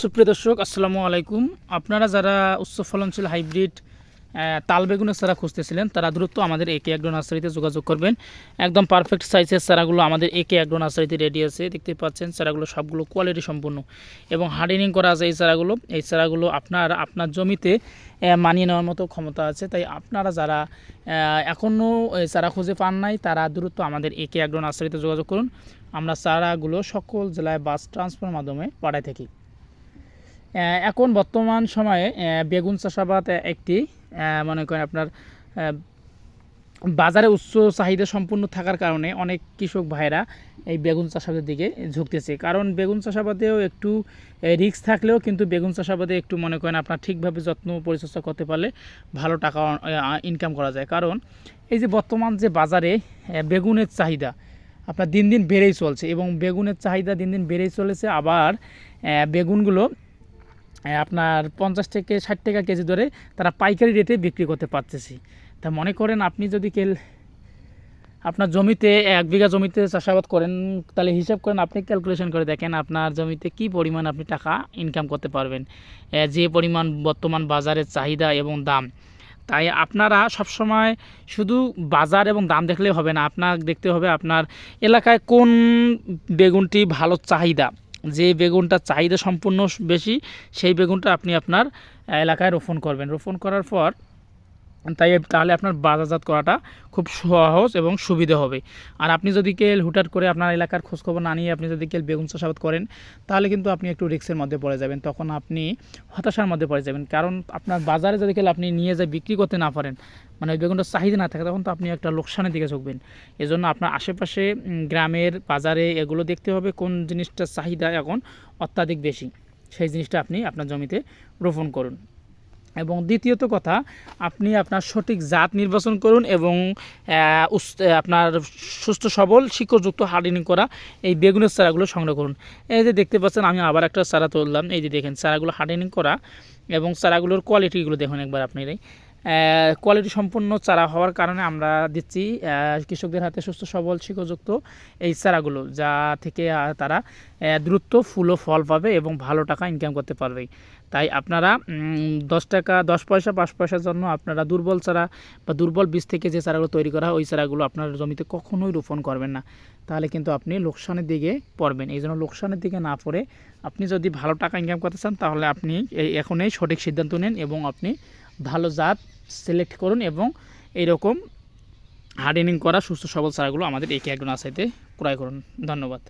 সুপ্রিয় দর্শক আসসালামু আলাইকুম। আপনারা যারা উচ্চ ফলনশীল হাইব্রিড তাল বেগুনের চারা খুঁজতেছিলেন তারা দ্রুত আমাদের একে অ্যাগ্রো নার্সারিতে যোগাযোগ করবেন। একদম পারফেক্ট সাইজের চারাগুলো আমাদের একে অ্যাগ্রো নার্সারিতে রেডি আছে। দেখতে পাচ্ছেন চারাগুলো সবগুলো কোয়ালিটি সম্পূর্ণ এবং হার্ডেনিং করা আছে। এই চারাগুলো আপনার জমিতে মানিয়ে নেওয়ার মতো ক্ষমতা আছে। তাই আপনারা যারা এখনও চারা খুঁজে পান নাই তারা দ্রুত আমাদের একে অ্যাগ্রো নার্সারিতে যোগাযোগ করুন। আমরা চারাগুলো সকল জেলায় বাস ট্রান্সফারের মাধ্যমে পাঠাই থাকি। এখন বর্তমান সময়ে বেগুন চাষাবাদ একটি মনে করেন আপনার বাজারে উচ্চ চাহিদা সম্পূর্ণ থাকার কারণে অনেক কৃষক ভাইরা এই বেগুন চাষাবাদের দিকে ঝুঁকতেছে। কারণ বেগুন চাষাবাদেও একটু রিস্ক থাকলেও কিন্তু বেগুন চাষাবাদে একটু মনে করেন আপনার ঠিকভাবে যত্ন পরিচর্যা করতে পারলে ভালো টাকা ইনকাম করা যায়। কারণ এই যে বর্তমান যে বাজারে বেগুনের চাহিদা আপনার দিন দিন বেড়েই চলছে এবং বেগুনের চাহিদা দিন দিন বেড়েই চলেছে। আবার বেগুনগুলো আপনার 50 থেকে 60 টাকা কেজি ধরে তারা পাইকারি রেটে বিক্রি করতে পারতেছি। তা মনে করেন আপনি যদি আপনার জমিতে 1 বিঘা জমিতে চাষাবাদ করেন তাহলে হিসাব করেন, আপনি ক্যালকুলেশন করে দেখেন আপনার জমিতে কি পরিমাণ আপনি টাকা ইনকাম করতে পারবেন, যে পরিমাণ বর্তমান বাজারের চাহিদা এবং দাম। তাই আপনারা সবসময় শুধু বাজার এবং দাম দেখলেই হবে না, আপনার দেখতে হবে আপনার এলাকায় কোন বেগুনটি ভালো চাহিদা, যে বেগুনটা চাহিদা সম্পূর্ণ বেশি সেই বেগুনটা আপনি আপনার এলাকায় রোপণ করবেন। রোপণ করার পর তাহলে আপনার বাজারজাত করাটা খুব সহজ এবং সুবিধা হবে। আর আপনি যদি হুটহাট করে আপনার এলাকার খোঁজখবর না নিয়ে আপনি যদি বেগুন চাষাবাদ করেন তাহলে কিন্তু আপনি একটু রিস্কের মধ্যে পড়ে যাবেন, তখন আপনি হতাশার মধ্যে পড়ে যাবেন। কারণ আপনার বাজারে যদি আপনি নিয়ে যায় বিক্রি করতে না পারেন, মানে ওই বেগুনটা চাহিদা না থাকে, তখন তো আপনি একটা লোকসানের দিকে ঝুঁকবেন। এজন্য আপনার আশেপাশে গ্রামের বাজারে এগুলো দেখতে হবে কোন জিনিসটার চাহিদা এখন অত্যাধিক বেশি, সেই জিনিসটা আপনি আপনার জমিতে রোপণ করুন। এবং দ্বিতীয়ত কথা, আপনি আপনার সঠিক জাত নির্বাচন করুন এবং আপনার সুস্থ সবল শিকড়যুক্ত হার্ডেনিং করা এই বেগুনের চারাগুলো সংগ্রহ করুন। এই যে দেখতে পাচ্ছেন আমি আবার একটা চারা তুললাম, এই যে দেখেন চারাগুলো হার্ডেনিং করা এবং চারাগুলোর কোয়ালিটিগুলো দেখুন একবার আপনারাই। কোয়ালিটি সম্পন্ন চারা হওয়ার কারণে আমরা দিচ্ছি কৃষকদের হাতে সুস্থ সবল শিকড়যুক্ত এই চারাগুলো, যা থেকে তারা দ্রুত ফুল ও ফল পাবে এবং ভালো টাকা ইনকাম করতে পারবে। তাই আপনারা 10 টাকা 10 পয়সা 5 পয়সার জন্য আপনারা দুর্বল চারা বা দুর্বল বীজ থেকে যে চারাগুলো তৈরি করা হয় ওই চারাগুলো আপনার জমিতে কখনোই রোপণ করবেন না, তাহলে কিন্তু আপনি লোকসানের দিকে পড়বেন। এই জন্য লোকসানের দিকে না পড়ে আপনি যদি ভালো টাকা ইনকাম করতে চান তাহলে আপনি এখনই সঠিক সিদ্ধান্ত নেন এবং আপনি ভালো জাত সিলেক্ট করুন এবং এইরকম হার্ডেনিং করা সুস্থ সবল চারাগুলো আমাদের একে অ্যাগ্রো নার্সারিতে ক্রয় করুন। ধন্যবাদ।